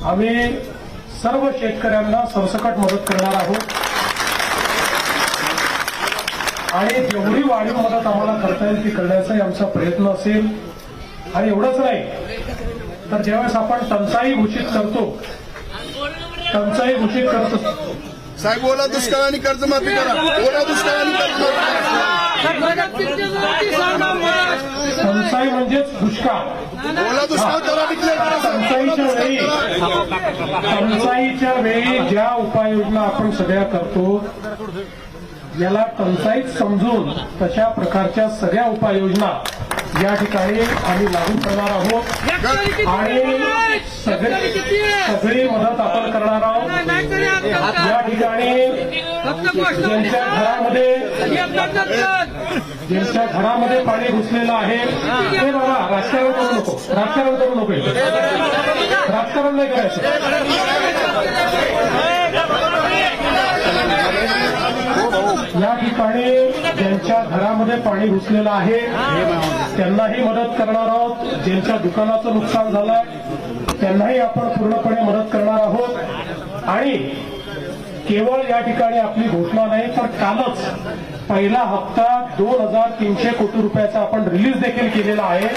आम्ही सर्व शेतकऱ्यांना सरसकट मदत करणार आहोत आणि जेवढी वाढीव मदत आम्हाला करता येईल ती करण्याचाही आमचा प्रयत्न असेल। आणि एवढंच नाही तर ज्यावेळेस आपण टंचाई घोषित करतो साहेब बोला दुष्काळ आणि कर्जमाफी करा, बोला दुष्काळ आणि कर्जमाफी टंचाई म्हणजेच दुष्काळ, बोला दुष्काळ करा डिक्लेअर टंचाईच्या वेळी ज्या उपाययोजना आपण सगळ्या करतो याला टंचाईत समजून तशा प्रकारच्या सगळ्या उपाययोजना या ठिकाणी आम्ही लागू करणार आहोत आणि सगळी मदत आपण करणार आहोत। या ठिकाणी ज्यांच्या घरामध्ये पाणी घुसलेलं आहे ते बाबा राजकारण करू नको, राजकारण नाही करायचं। या ठिकाणी ज्यांच्या घरामध्ये पाणी घुसलेलं आहे त्यांनाही मदत करणार आहोत, ज्यांच्या दुकानाचं नुकसान झालंय त्यांनाही आपण पूर्णपणे मदत करणार आहोत। आणि केवळ या ठिकाणी आपली घोषणा नाही तर कालच पहिला हप्ता 2,300 कोटी रुपयाचा आपण रिलीज देखील केलेला आहे।